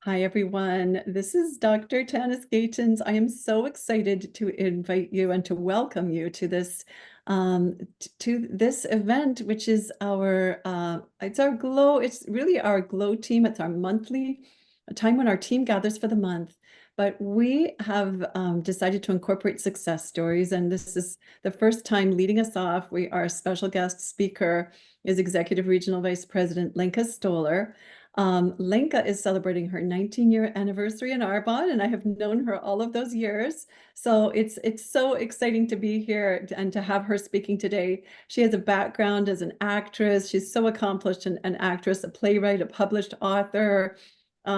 Hi, everyone. This is Dr. Tanis Gatens. I am so excited to invite you and to welcome you to this event, which is it's our Glow. It's really our Glow team. It's our monthly a time when our team gathers for the month. But we have decided to incorporate success stories, and this is the first time leading us off. Our special guest speaker is Executive Regional Vice President Lenka Stolar. Lenka is celebrating her 19-year anniversary in Arbonne, and I have known her all of those years. So it's so exciting to be here and to have her speaking today. She has a background as an actress. She's so accomplished, an actress, a playwright, a published author.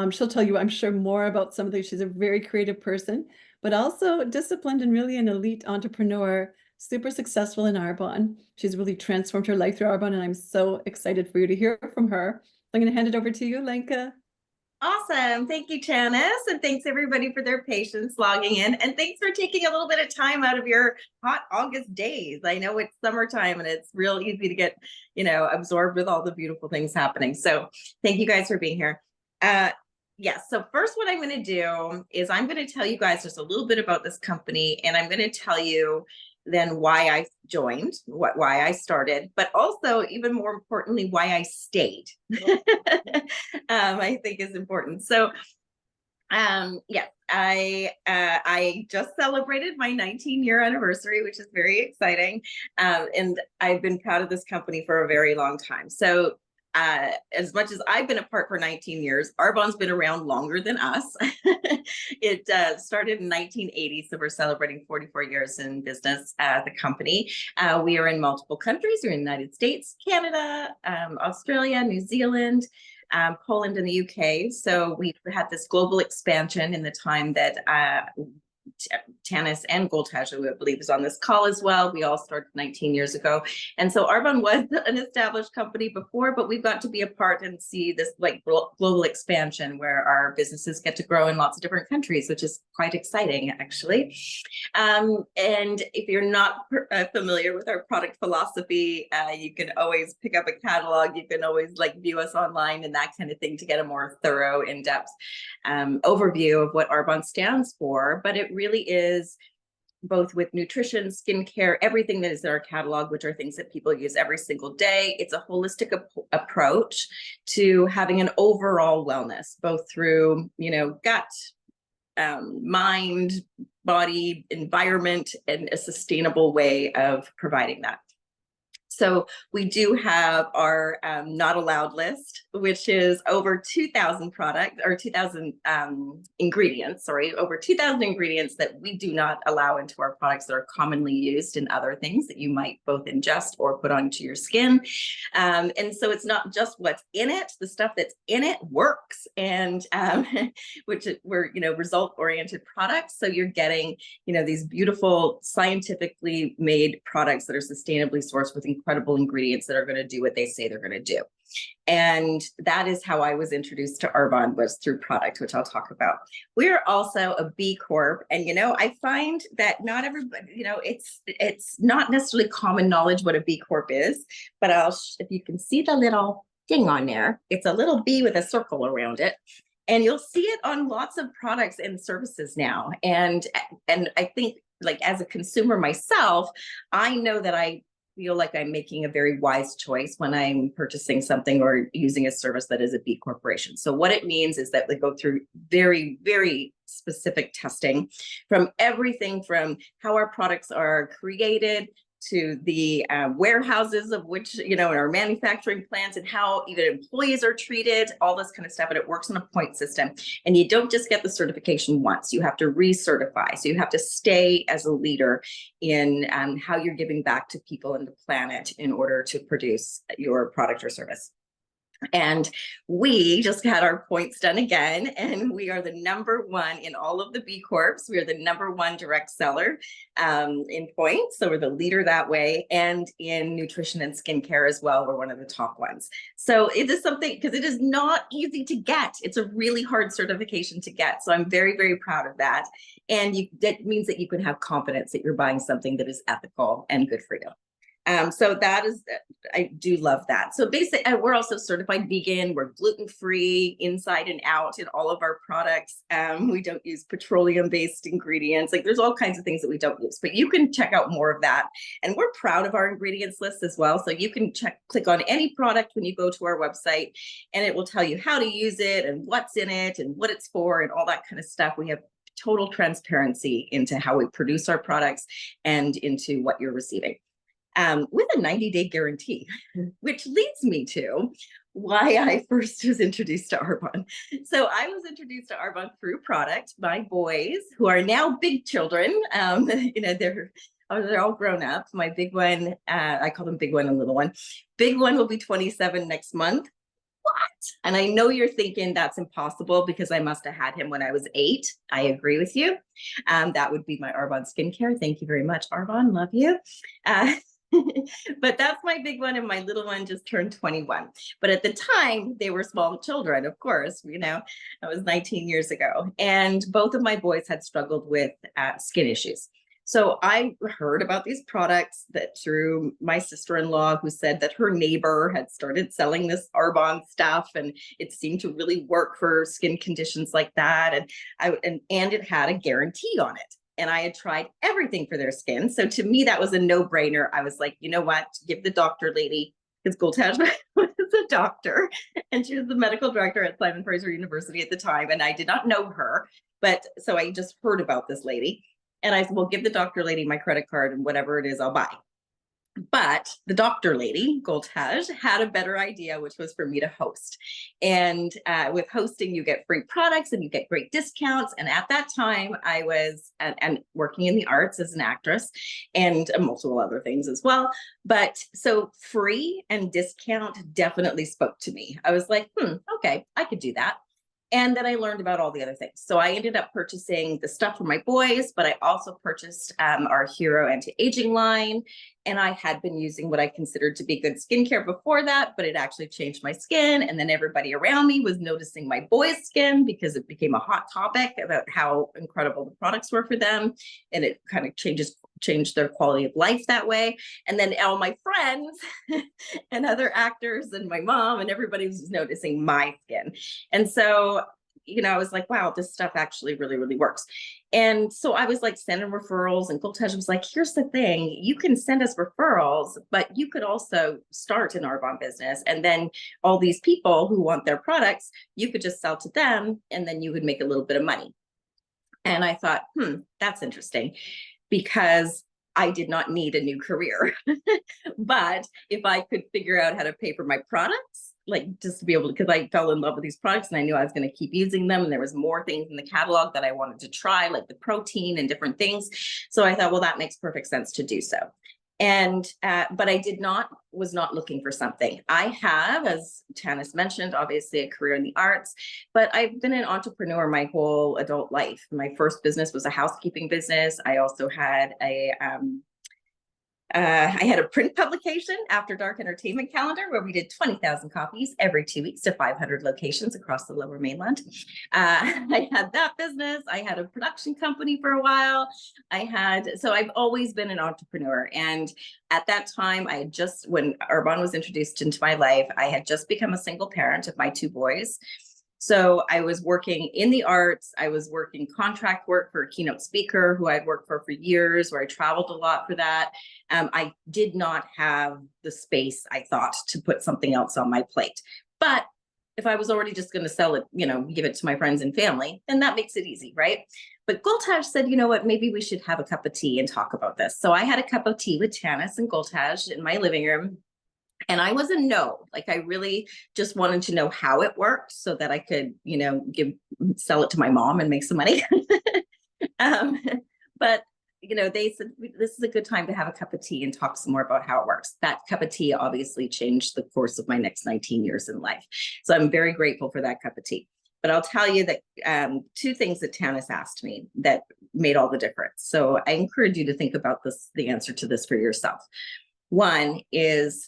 She'll tell you, I'm sure, more about some of these. She's a very creative person, but also disciplined and really an elite entrepreneur, super successful in Arbonne. She's really transformed her life through Arbonne, and I'm so excited for you to hear from her. I'm going to hand it over to you, Lenka. Awesome. Thank you, Janice. And thanks everybody for their patience logging in. And thanks for taking a little bit of time out of your hot August days. I know it's summertime and it's real easy to get, absorbed with all the beautiful things happening. So thank you guys for being here. Yes. So first, what I'm going to do is I'm going to tell you guys just a little bit about this company, and I'm going to tell you then why I joined, why I started, but also even more importantly, why I stayed. I think is important. So, yeah, I just celebrated my 19-year anniversary, which is very exciting, and I've been proud of this company for a very long time. So. As much as I've been apart for 19 years, Arbonne's been around longer than us. It started in 1980, so we're celebrating 44 years in business as a company. We are in multiple countries. We're in the United States, Canada, Australia, New Zealand, Poland, and the UK. So we've had this global expansion in the time that Tanis and Goltaj, who I believe is on this call as well. We all started 19 years ago. And so Arbonne was an established company before, but we've got to be a part and see this like global expansion where our businesses get to grow in lots of different countries, which is quite exciting, actually. And if you're not familiar with our product philosophy, you can always pick up a catalog. You can always view us online and that kind of thing to get a more thorough, in-depth overview of what Arbonne stands for. But it really is both with nutrition, skincare, everything that is in our catalog, which are things that people use every single day. It's a holistic approach to having an overall wellness, both through, gut, mind, body, environment, and a sustainable way of providing that. So we do have our not allowed list, which is over 2,000 products or 2,000 ingredients, over 2,000 ingredients that we do not allow into our products that are commonly used in other things that you might both ingest or put onto your skin. And so it's not just what's in it, the stuff that's in it works, and which we're, result-oriented products. So you're getting, these beautiful scientifically made products that are sustainably sourced with incredible ingredients that are going to do what they say they're going to do. And that is how I was introduced to Arbonne, was through product, which I'll talk about. We're also a B Corp. And, I find that not everybody, it's not necessarily common knowledge what a B Corp is, but if you can see the little thing on there, it's a little B with a circle around it. And you'll see it on lots of products and services now. And I think, as a consumer myself, I know that I feel like I'm making a very wise choice when I'm purchasing something or using a service that is a B corporation. So what it means is that they go through very, very specific testing from everything from how our products are created to the warehouses of which, in our manufacturing plants, and how even employees are treated, all this kind of stuff. And it works on a point system. And you don't just get the certification once, you have to recertify. So you have to stay as a leader in how you're giving back to people and the planet in order to produce your product or service. And we just had our points done again, and we are the #1 in all of the B Corps. We are the #1 direct seller in points. So we're the leader that way. And in nutrition and skincare as well, we're one of the top ones. So it is something, because it is not easy to get. It's a really hard certification to get. So I'm very, very proud of that. And that means that you can have confidence that you're buying something that is ethical and good for you. So that is, I do love that. So basically, we're also certified vegan. We're gluten-free inside and out in all of our products. We don't use petroleum-based ingredients. Like there's all kinds of things that we don't use, but you can check out more of that. And we're proud of our ingredients list as well. So you can click on any product when you go to our website, and it will tell you how to use it and what's in it and what it's for and all that kind of stuff. We have total transparency into how we produce our products and into what you're receiving. With a 90-day guarantee, which leads me to why I first was introduced to Arbonne. So I was introduced to Arbonne through product. My boys, who are now big children, they're all grown up. My big one, I call them big one and little one. Big one will be 27 next month. What? And I know you're thinking that's impossible because I must have had him when I was 8. I agree with you. That would be my Arbonne skincare. Thank you very much, Arbonne. Love you. But that's my big one, and my little one just turned 21. But at the time, they were small children, of course. That was 19 years ago. And both of my boys had struggled with skin issues. So I heard about these products that through my sister-in-law, who said that her neighbor had started selling this Arbonne stuff, and it seemed to really work for skin conditions like that. And it had a guarantee on it. And I had tried everything for their skin. So to me, that was a no-brainer. I was like, you know what? Give the doctor lady, because Goltaj was a doctor, and she was the medical director at Simon Fraser University at the time. And I did not know her, but so I just heard about this lady. And I said, well, give the doctor lady my credit card, and whatever it is, I'll buy. But the doctor lady, Goltaj, had a better idea, which was for me to host. And with hosting, you get free products and you get great discounts. And at that time, I was and working in the arts as an actress and multiple other things as well. But so free and discount definitely spoke to me. I was like, okay, I could do that. And then I learned about all the other things. So I ended up purchasing the stuff for my boys, but I also purchased our Hero anti-aging line. And I had been using what I considered to be good skincare before that, but it actually changed my skin. And then everybody around me was noticing my boys' skin because it became a hot topic about how incredible the products were for them. And it kind of changed their quality of life that way. And then all my friends and other actors and my mom and everybody was noticing my skin. And so, I was like, wow, this stuff actually really, really works. And so I was like sending referrals, and Goltaj was like, here's the thing, you can send us referrals, but you could also start an Arbonne business. And then all these people who want their products, you could just sell to them, and then you would make a little bit of money. And I thought, that's interesting, because I did not need a new career. But if I could figure out how to pay for my products, like just to be able to, because I fell in love with these products and I knew I was going to keep using them. And there was more things in the catalog that I wanted to try, like the protein and different things. So I thought, well, that makes perfect sense to do so. And, but I was not looking for something. I have, as Tanis mentioned, obviously a career in the arts, but I've been an entrepreneur my whole adult life. My first business was a housekeeping business. I also had I had a print publication, After Dark Entertainment Calendar, where we did 20,000 copies every 2 weeks to 500 locations across the Lower Mainland. I had that business. I had a production company for a while. So I've always been an entrepreneur. And at that time, when Arbonne was introduced into my life, I had just become a single parent of my 2 boys. So I was working in the arts. I was working contract work for a keynote speaker who I'd worked for years, where I traveled a lot for that. I did not have the space, I thought, to put something else on my plate. But if I was already just going to sell it, give it to my friends and family, then that makes it easy, right? But Goltaj said, you know what, maybe we should have a cup of tea and talk about this. So I had a cup of tea with Tanis and Goltaj in my living room. And I was a no, like I really just wanted to know how it worked so that I could, sell it to my mom and make some money. But, they said, this is a good time to have a cup of tea and talk some more about how it works. That cup of tea obviously changed the course of my next 19 years in life. So I'm very grateful for that cup of tea. But I'll tell you that 2 things that Tanis asked me that made all the difference. So I encourage you to think about the answer to this for yourself. One is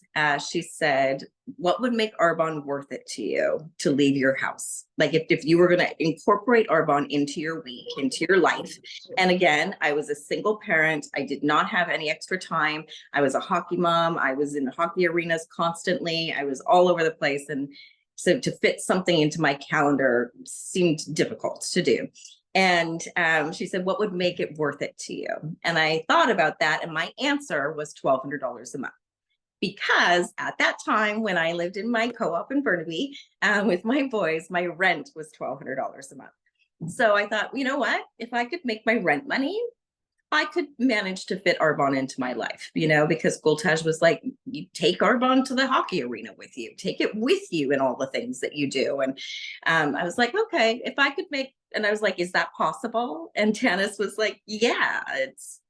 she said, what would make Arbonne worth it to you to leave your house? Like if you were going to incorporate Arbonne into your week, into your life. And again, I was a single parent. I did not have any extra time. I was a hockey mom. I was in hockey arenas constantly. I was all over the place. And so to fit something into my calendar seemed difficult to do. And she said, what would make it worth it to you? And I thought about that. And my answer was $1,200 a month. Because at that time, when I lived in my co-op in Burnaby with my boys, my rent was $1,200 a month. So I thought, you know what? If I could make my rent money, I could manage to fit Arbonne into my life, because Gultage was like, you take Arbonne to the hockey arena with you, take it with you in all the things that you do. And I was like, okay, if I could make, and I was like, is that possible? And Tanis was like, yeah,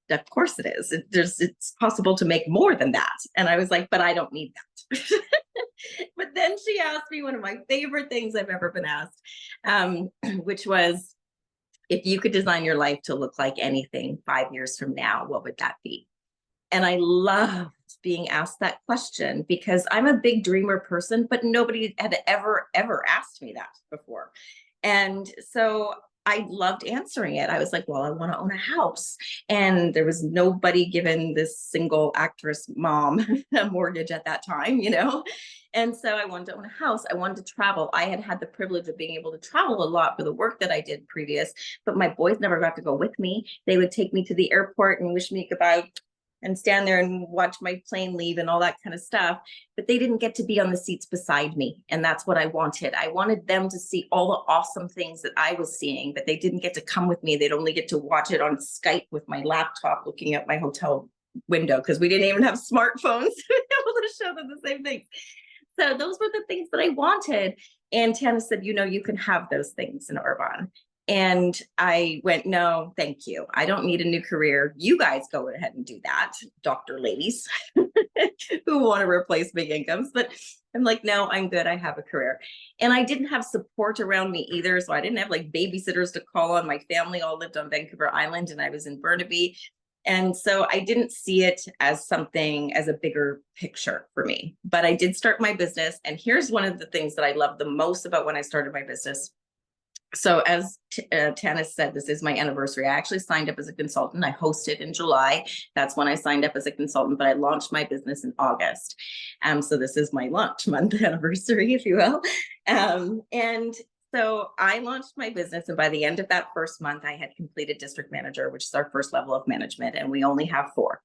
of course it is. It's possible to make more than that. And I was like, but I don't need that. But then she asked me one of my favorite things I've ever been asked, which was, if you could design your life to look like anything 5 years from now, what would that be? And I loved being asked that question because I'm a big dreamer person, but nobody had ever asked me that before. And so I loved answering it. I was like, well, I want to own a house. And there was nobody giving this single actress mom a mortgage at that time, And so I wanted to own a house. I wanted to travel. I had the privilege of being able to travel a lot for the work that I did previous, but my boys never got to go with me. They would take me to the airport and wish me goodbye and stand there and watch my plane leave and all that kind of stuff. But they didn't get to be on the seats beside me. And that's what I wanted. I wanted them to see all the awesome things that I was seeing, but they didn't get to come with me. They'd only get to watch it on Skype with my laptop looking at my hotel window because we didn't even have smartphones to be able to show them the same things. So those were the things that I wanted. And Tana said, you can have those things in Arbonne. And I went, no, thank you. I don't need a new career. You guys go ahead and do that, doctor ladies who want to replace big incomes. But I'm like, no, I'm good. I have a career. And I didn't have support around me either. So I didn't have like babysitters to call on. My family all lived on Vancouver Island and I was in Burnaby. And so I didn't see it as something, as a bigger picture for me. But I did start my business. And here's one of the things that I love the most about when I started my business. So as Tanis said, this is my anniversary. I actually signed up as a consultant. I hosted in July. That's when I signed up as a consultant, but I launched my business in August. So this is my launch month anniversary, if you will. And so I launched my business. And by the end of that first month, I had completed district manager, which is our first level of management. And we only have 4.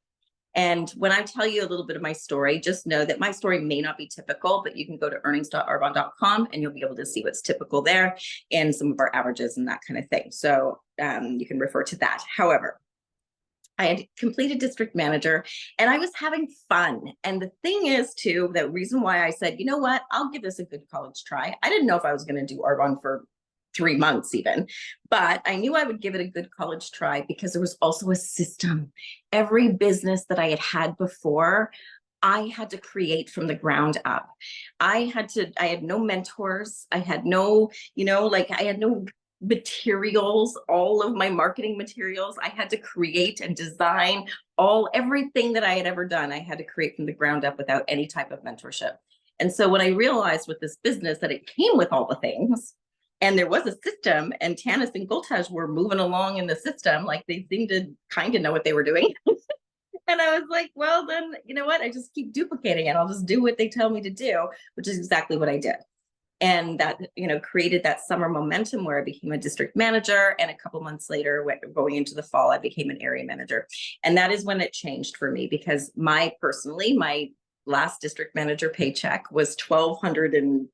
And when I tell you a little bit of my story, just know that my story may not be typical, but you can go to earnings.arbonne.com and you'll be able to see what's typical there and some of our averages and that kind of thing. So you can refer to that. However, I had completed district manager and I was having fun. And the thing is too, the reason why I said, you know what, I'll give this a good college try. I didn't know if I was going to do Arbonne for 3 months even, but I knew I would give it a good college try because there was also a system. Every business that I had before, I had to create from the ground up. I had no mentors. I had no, I had no materials, all of my marketing materials. I had to create and design everything that I had ever done. I had to create from the ground up without any type of mentorship. And so when I realized with this business that it came with all the things, and there was a system, and Tanis and Gultage were moving along in the system, like they seemed to kind of know what they were doing. And I was like, well, then, you know what? I just keep duplicating it. I'll just do what they tell me to do, which is exactly what I did. And that, created that summer momentum where I became a district manager. And a couple months later, going into the fall, I became an area manager. And that is when it changed for me because my last district manager paycheck was $1,208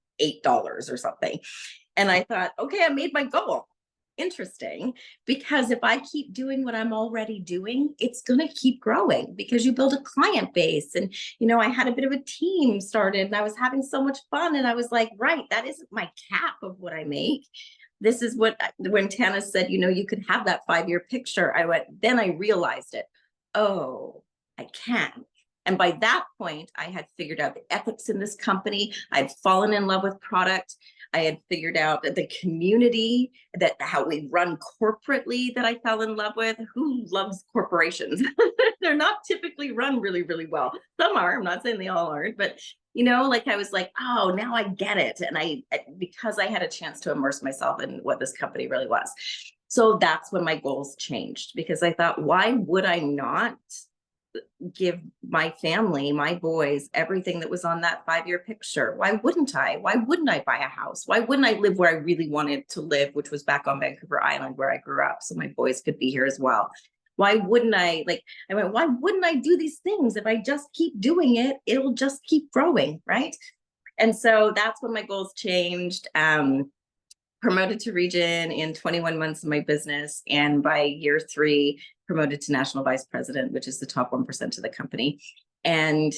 or something. And I thought, okay, I made my goal. Interesting, because if I keep doing what I'm already doing, it's going to keep growing because you build a client base. And, I had a bit of a team started and I was having so much fun. And I was like, right, that isn't my cap of what I make. This is when Tanis said, you could have that 5-year picture. Then I realized it. Oh, I can. And by that point, I had figured out the ethics in this company. I'd fallen in love with product. I had figured out that the community, that how we run corporately, that I fell in love with. Who loves corporations? They're not typically run really, really well. Some are. I'm not saying they all aren't, but like I was like, oh, now I get it. And because I had a chance to immerse myself in what this company really was. So that's when my goals changed, because I thought, why would I not give my family, my boys, everything that was on that 5-year picture? Why wouldn't I? Why wouldn't I buy a house? Why wouldn't I live where I really wanted to live, which was back on Vancouver Island, where I grew up, so my boys could be here as well? Why wouldn't I, I went, why wouldn't I do these things? If I just keep doing it, it'll just keep growing, right? And so that's when my goals changed. Promoted to region in 21 months of my business. And by year 3, promoted to national vice president, which is the top 1% of the company. And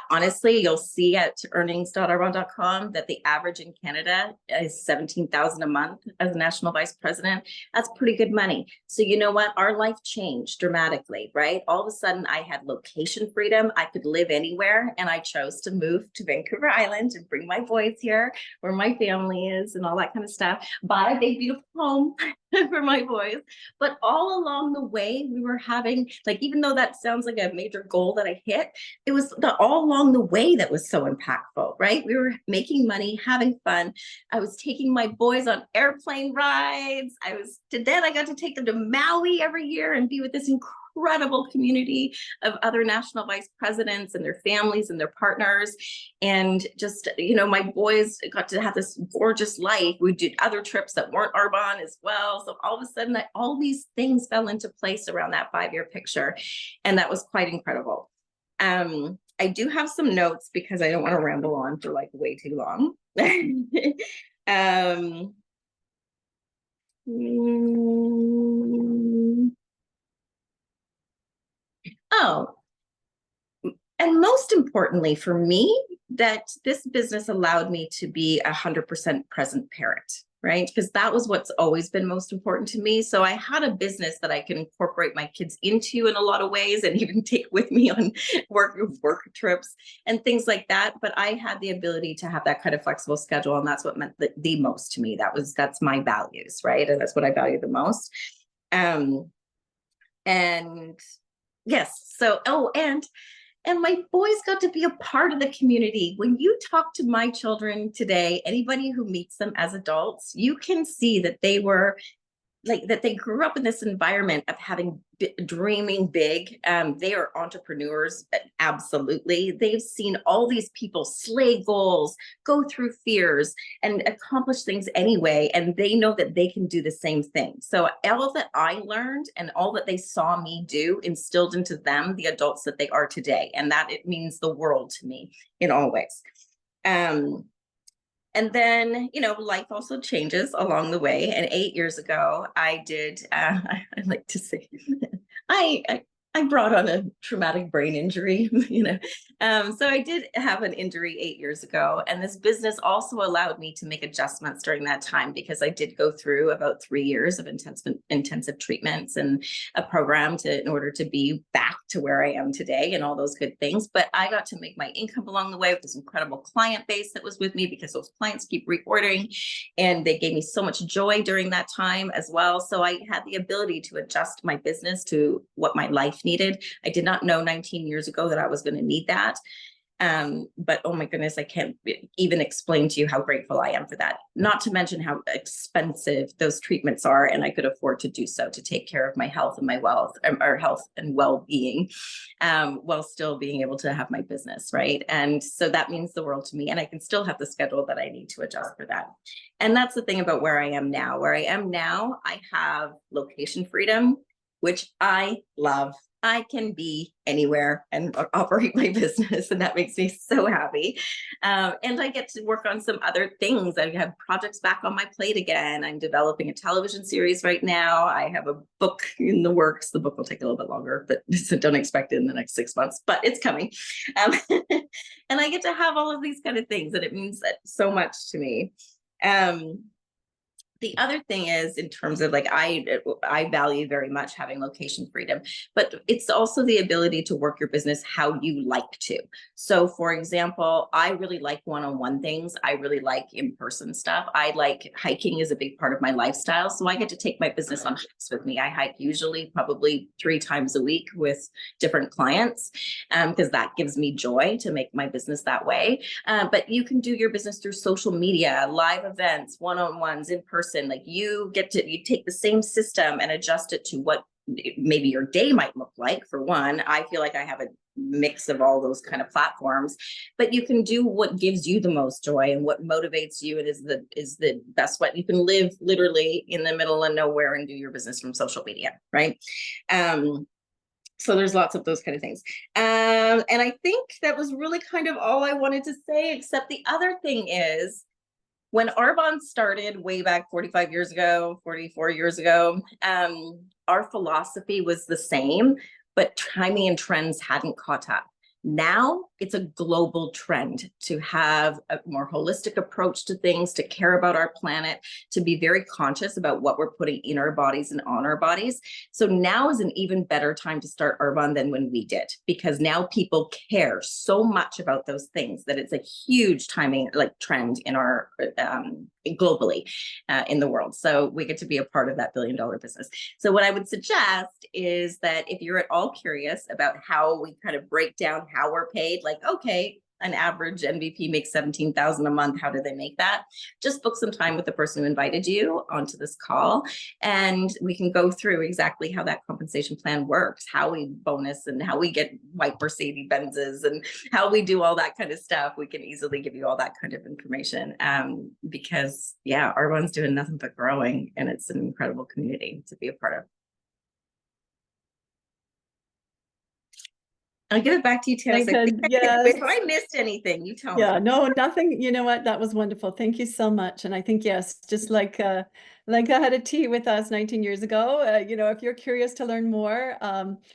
honestly, you'll see at earnings.arbonne.com that the average in Canada is $17,000 a month as a national vice president. That's pretty good money. So you know what? Our life changed dramatically, right? All of a sudden, I had location freedom. I could live anywhere, and I chose to move to Vancouver Island and bring my boys here, where my family is, and all that kind of stuff. Buy a big, beautiful home for my boys. But all along the way, we were having, even though that sounds like a major goal that I hit, it was all along the way that was so impactful, right? We were making money, having fun. I was taking my boys on airplane rides. Then I got to take them to Maui every year and be with this incredible community of other national vice presidents and their families and their partners. And just, my boys got to have this gorgeous life. We did other trips that weren't Arbonne as well. So all of a sudden, all these things fell into place around that 5-year picture. And that was quite incredible. I do have some notes because I don't want to ramble on for way too long. Oh, and most importantly for me, that this business allowed me to be 100% present parent, right? Because that was what's always been most important to me. So I had a business that I can incorporate my kids into in a lot of ways, and even take with me on work trips and things like that. But I had the ability to have that kind of flexible schedule, and that's what meant the most to me. That's my values, right? And that's what I value the most. And yes, so and my boys got to be a part of the community. When you talk to my children today, anybody who meets them as adults, you can see that they were that they grew up in this environment of dreaming big. They are entrepreneurs, absolutely. They've seen all these people slay goals, go through fears, and accomplish things anyway. And they know that they can do the same thing. So all that I learned and all that they saw me do instilled into them the adults that they are today. And that it means the world to me in all ways. And then, life also changes along the way. And 8 years ago, I did, I like to say, I brought on a traumatic brain injury, So I did have an injury 8 years ago. And this business also allowed me to make adjustments during that time, because I did go through about 3 years of intensive treatments and a program in order to be back to where I am today and all those good things. But I got to make my income along the way with this incredible client base that was with me, because those clients keep reordering, and they gave me so much joy during that time as well. So I had the ability to adjust my business to what my life needed. I did not know 19 years ago that I was going to need that. But oh my goodness, I can't even explain to you how grateful I am for that. Not to mention how expensive those treatments are, and I could afford to do so to take care of my health and my wealth, or health and well-being, while still being able to have my business, right? And so that means the world to me, and I can still have the schedule that I need to adjust for that. And that's the thing about where I am now. Where I am now, I have location freedom, which I love. I can be anywhere and operate my business, and that makes me so happy. And I get to work on some other things. I have projects back on my plate again. I'm developing a television series right now. I have a book in the works. The book will take a little bit longer, but so don't expect it in the next 6 months, but it's coming. And I get to have all of these kind of things, and it means so much to me. The other thing is, in terms of like, I value very much having location freedom, but it's also the ability to work your business how you like to. So for example, I really like one-on-one things. I really like in-person stuff. I like hiking is a big part of my lifestyle. So I get to take my business on hikes with me. I hike usually probably 3 times a week with different clients, because that gives me joy to make my business that way. But you can do your business through social media, live events, one-on-ones, in person. Like you take the same system and adjust it to what maybe your day might look like. For one, I feel like I have a mix of all those kind of platforms, but you can do what gives you the most joy and what motivates you. It is the best way. You can live literally in the middle of nowhere and do your business from social media, right? So there's lots of those kind of things. And I think that was really kind of all I wanted to say, except the other thing is, when Arbonne started way back 45 years ago, 44 years ago, our philosophy was the same, but timing and trends hadn't caught up. Now it's a global trend to have a more holistic approach to things, to care about our planet, to be very conscious about what we're putting in our bodies and on our bodies. So now is an even better time to start Arbonne than when we did, because now people care so much about those things that it's a huge timing like trend in our globally in the world. So we get to be a part of that billion-dollar business. So what I would suggest is that if you're at all curious about how we kind of break down how we're paid, like, okay, an average MVP makes $17,000 a month. How do they make that? Just book some time with the person who invited you onto this call, and we can go through exactly how that compensation plan works, how we bonus and how we get white Mercedes Benzes and how we do all that kind of stuff. We can easily give you all that kind of information, because yeah, Arbonne's doing nothing but growing, and it's an incredible community to be a part of. I'll give it back to you, Tana. Yes. If I missed anything, you tell me. Yeah, no, nothing. You know what? That was wonderful. Thank you so much. And I think, yes, just like I had a tea with us 19 years ago. If you're curious to learn more,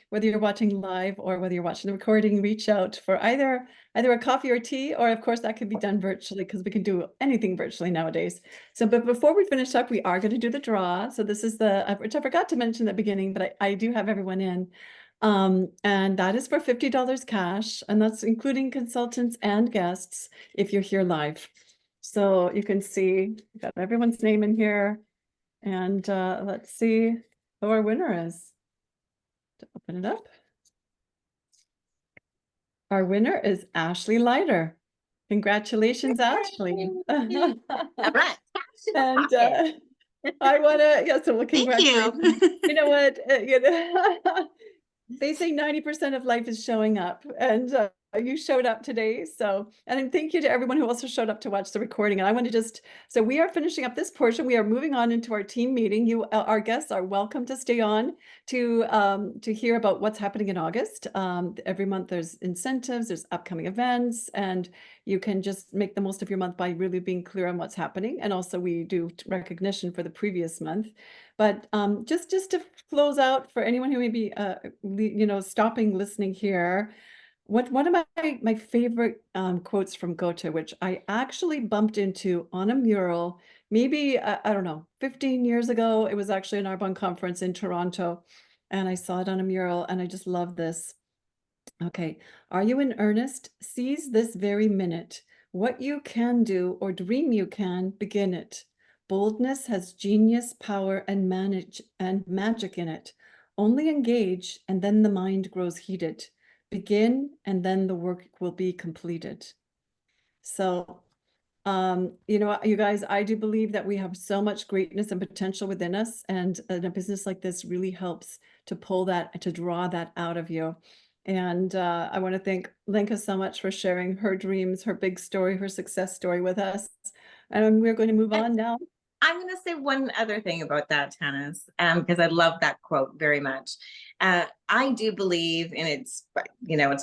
whether you're watching live or whether you're watching the recording, reach out for either a coffee or tea, or of course that could be done virtually, because we can do anything virtually nowadays. So, but before we finish up, we are going to do the draw. So this is which I forgot to mention at the beginning, but I do have everyone in. And that is for $50 cash, and that's including consultants and guests if you're here live. So you can see we've got everyone's name in here, and let's see who our winner is. To open it up. Our winner is Ashley Leiter. Congratulations, Ashley. All right. And I want to, yeah, so congratulations. Thank you. You know what? They say 90% of life is showing up, and you showed up today. So, and thank you to everyone who also showed up to watch the recording. And I want to so we are finishing up this portion. We are moving on into our team meeting. Our guests are welcome to stay on to hear about what's happening in August. Every month there's incentives, there's upcoming events, and you can just make the most of your month by really being clear on what's happening. And also we do recognition for the previous month. But just to close out, for anyone who may be stopping listening here, one of my favorite quotes from Goethe, which I actually bumped into on a mural, maybe I don't know, 15 years ago. It was actually an Arbonne conference in Toronto, and I saw it on a mural, and I just love this. Okay, are you in earnest? Seize this very minute. What you can do or dream you can, begin it. Boldness has genius, power, and magic in it. Only engage, and then the mind grows heated. Begin, and then the work will be completed. So, you guys, I do believe that we have so much greatness and potential within us, and a business like this really helps to pull that, to draw that out of you. And I want to thank Lenka so much for sharing her dreams, her big story, her success story with us. And we're going to move on now. I'm going to say one other thing about that, Tanis, because I love that quote very much. I do believe, and it's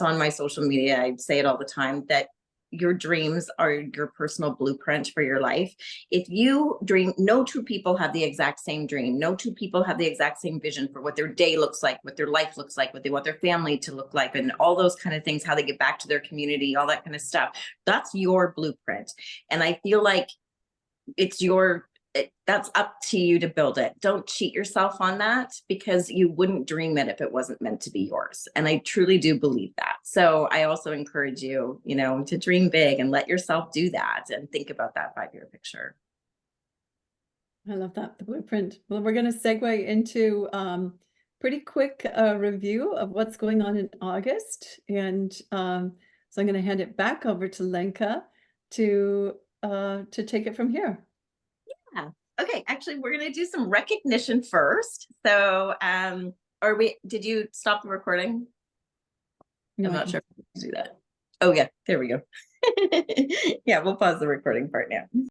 on my social media, I say it all the time, that your dreams are your personal blueprint for your life. If you dream, no two people have the exact same dream. No two people have the exact same vision for what their day looks like, what their life looks like, what they want their family to look like, and all those kind of things, how they get back to their community, all that kind of stuff. That's your blueprint. And I feel like it's your that's up to you to build it. Don't cheat yourself on that, because you wouldn't dream it if it wasn't meant to be yours. And I truly do believe that. So I also encourage you, to dream big and let yourself do that and think about that 5-year picture. I love that, the blueprint. Well, we're going to segue into pretty quick review of what's going on in August. And so I'm going to hand it back over to Lenka to take it from here. Yeah. Okay. Actually, we're going to do some recognition first. So, did you stop the recording? No, I'm not sure if we can do that. Oh, yeah. There we go. Yeah, we'll pause the recording part now.